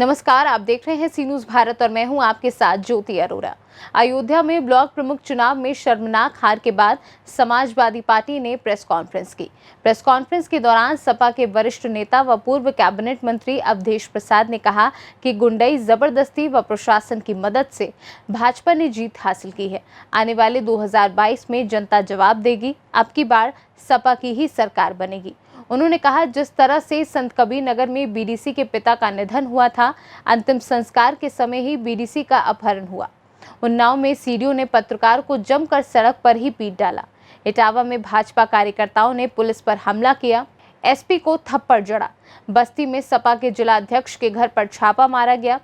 नमस्कार, आप देख रहे हैं सी न्यूज़ भारत और मैं हूं आपके साथ ज्योति अरोरा। अयोध्या में ब्लॉक प्रमुख चुनाव में शर्मनाक हार के बाद समाजवादी पार्टी ने प्रेस कॉन्फ्रेंस की। प्रेस कॉन्फ्रेंस के दौरान सपा के वरिष्ठ नेता व पूर्व कैबिनेट मंत्री अवधेश प्रसाद ने कहा कि गुंडई, जबरदस्ती व प्रशासन की मदद से भाजपा ने जीत हासिल की है। आने वाले 2022 में जनता जवाब देगी। अब की बार सपा की ही सरकार बनेगी। उन्होंने कहा, जिस तरह से संत कबीर नगर में बीडीसी के पिता का निधन हुआ था, अंतिम संस्कार के समय ही बीडीसी का अपहरण हुआ। उन्नाव में सीडीओ ने पत्रकार को जमकर सड़क पर ही पीट डाला। इटावा में भाजपा कार्यकर्ताओं ने पुलिस पर हमला किया, एसपी को थप्पड़ जड़ा। बस्ती में सपा के जिलाध्यक्ष के घर पर छापा मारा गया,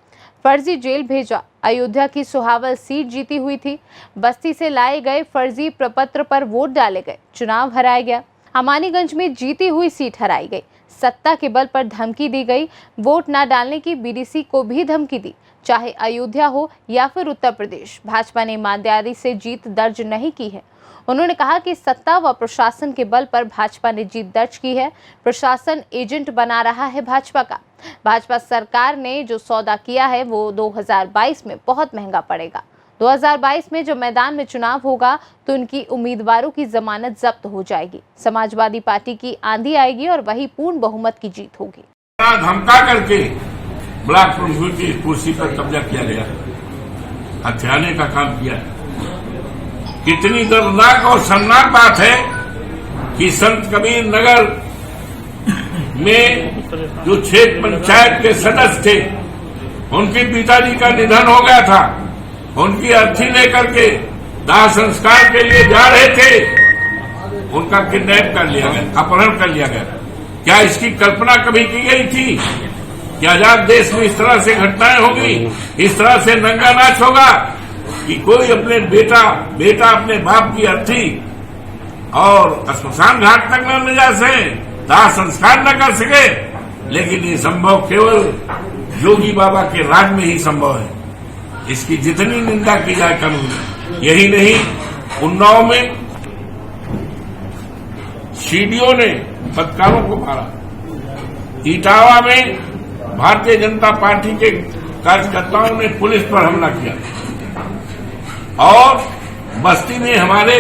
फर्जी जेल भेजा। अयोध्या की सुहावल सीट जीती हुई थी। बस्ती से लाए गए फर्जी प्रपत्र पर वोट डाले गए, चुनाव हराया गया। अमानीगंज में जीती हुई सीट हराई गई। सत्ता के बल पर धमकी दी गई, वोट न डालने की बीडीसी को भी धमकी दी। चाहे अयोध्या हो या फिर उत्तर प्रदेश, भाजपा ने ईमानदारी से जीत दर्ज नहीं की है। उन्होंने कहा कि सत्ता व प्रशासन के बल पर भाजपा ने जीत दर्ज की है। प्रशासन एजेंट बना रहा है भाजपा का। भाजपा सरकार ने जो सौदा किया है वो 2022 में बहुत महंगा पड़ेगा। 2022 में जब मैदान में चुनाव होगा तो उनकी उम्मीदवारों की जमानत जब्त हो जाएगी। समाजवादी पार्टी की आंधी आएगी और वही पूर्ण बहुमत की जीत होगी। धमका करके ब्लॉक प्रमुख की कुर्सी पर कब्जा किया गया, हथियाने का काम किया। कितनी दर्दनाक और शर्मनाक बात है कि संत कबीर नगर में जो 6 पंचायत के सदस्य थे, उनके पिताजी का निधन हो गया था। उनकी अर्थी लेकर के दाह संस्कार के लिए जा रहे थे, उनका किडनैप कर लिया गया, अपहरण कर लिया गया। क्या इसकी कल्पना कभी की गई थी कि आजाद देश में इस तरह से घटनाएं होगी, इस तरह से नंगा नाच होगा कि कोई अपने बेटा अपने बाप की अर्थी और श्मशान घाट तक न ले जा सके, दाह संस्कार न कर सके। लेकिन ये संभव केवल योगी बाबा के राज में ही संभव है। इसकी जितनी निंदा की जाए कम। यही नहीं, उन्नाव में सीडीओ ने पत्रकारों को मारा। इटावा में भारतीय जनता पार्टी के कार्यकर्ताओं ने पुलिस पर हमला किया और बस्ती में हमारे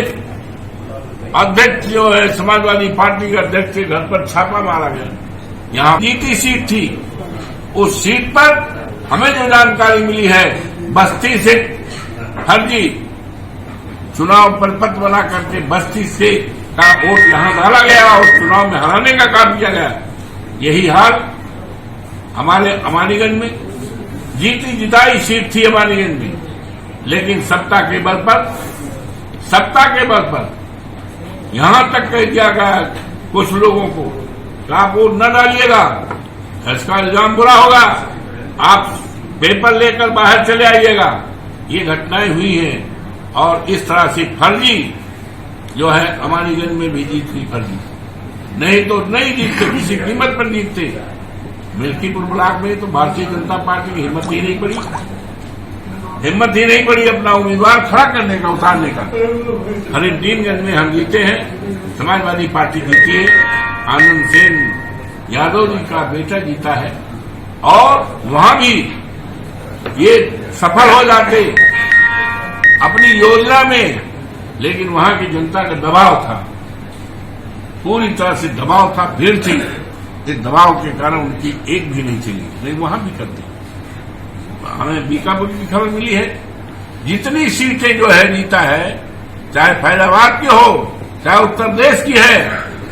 अध्यक्ष जो है समाजवादी पार्टी के अध्यक्ष के घर पर छापा मारा गया। यहां जीती सीट थी, उस सीट पर हमें जो जानकारी मिली है, बस्ती से फर्जी चुनाव परिपत्र बना करके बस्ती से का वोट यहां डाला गया और चुनाव में हराने का काम किया गया। यही हाल हमारे अमानीगंज में जीती जिताई सीट थी अमानीगंज में, लेकिन सत्ता के बल पर यहां तक कह दिया गया कुछ लोगों को कि आप वोट न डालिएगा, इसका इल्जाम बुरा होगा, आप पेपर लेकर बाहर चले आइएगा। ये घटनाएं हुई हैं और इस तरह से फर्जी जो है अमानीगंज में भी जीत हुई फर्जी, नहीं तो नहीं जीतते, किसी कीमत पर जीतते। मिल्कीपुर ब्लॉक में तो भारतीय जनता पार्टी की हिम्मत ही नहीं पड़ी अपना उम्मीदवार खड़ा करने का, उतारने का। हरिद्दीनगंज में हम जीते हैं, समाजवादी पार्टी जीती है, आनंद सेन यादव जी का बेटा जीता है और वहां भी ये सफल हो जाते अपनी योजना में। लेकिन वहां की जनता का दबाव था, पूरी तरह से दबाव था, भीड़ थी। इस दबाव के कारण उनकी एक भी नहीं चली, नहीं वहां भी करती। हमें बीकापुर की खबर मिली है, जितनी सीटें जो है जीता है, चाहे फैजाबाद की हो चाहे उत्तर प्रदेश की है,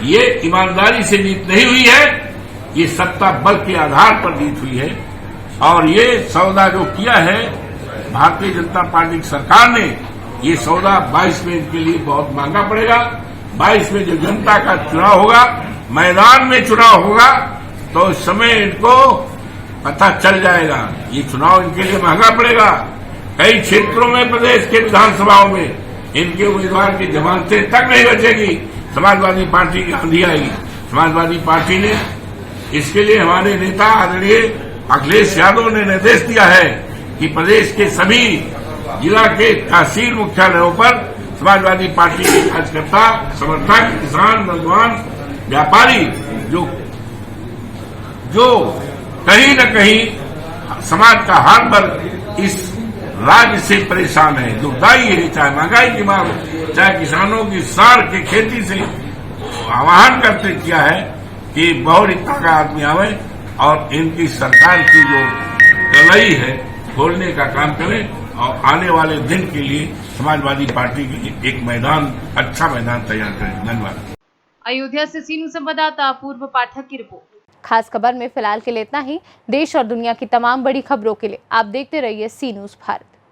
ये ईमानदारी से जीत नहीं हुई है, ये सत्ता बल के आधार पर जीत हुई है। और ये सौदा जो किया है भारतीय जनता पार्टी की सरकार ने, ये सौदा 22 में इनके लिए बहुत महंगा पड़ेगा। 22 में जो जनता का चुनाव होगा, मैदान में चुनाव होगा, तो उस समय इनको पता चल जाएगा। ये चुनाव इनके लिए महंगा पड़ेगा। कई क्षेत्रों में प्रदेश के विधानसभाओं में इनके उम्मीदवार की जमानतें तक नहीं बचेगी। समाजवादी पार्टी की आंधी आएगी। समाजवादी पार्टी ने इसके लिए हमारे नेता आदरणीय अखिलेश यादव ने निर्देश दिया है कि प्रदेश के सभी जिला के तहसील मुख्यालयों पर समाजवादी पार्टी के कार्यकर्ता, समर्थक, किसान, नौजवान, व्यापारी जो कहीं न कहीं समाज का हर वर्ग इस राज्य से परेशान है। दुखदायी है, चाहे महंगाई की मांग, चाहे किसानों की सार के खेती से आह्वान करते किया है कि बहुरिक्ता का आदमी आवे और इनकी सरकार की जो कलई है खोलने का काम करे और आने वाले दिन के लिए समाजवादी पार्टी के लिए एक मैदान, अच्छा मैदान तैयार करें। धन्यवाद। अयोध्या से सीनू संवाददाता अपूर्व पाठक की रिपोर्ट। खास खबर में फिलहाल के लिए इतना ही। देश और दुनिया की तमाम बड़ी खबरों के लिए आप देखते रहिए सी न्यूज़ भारत।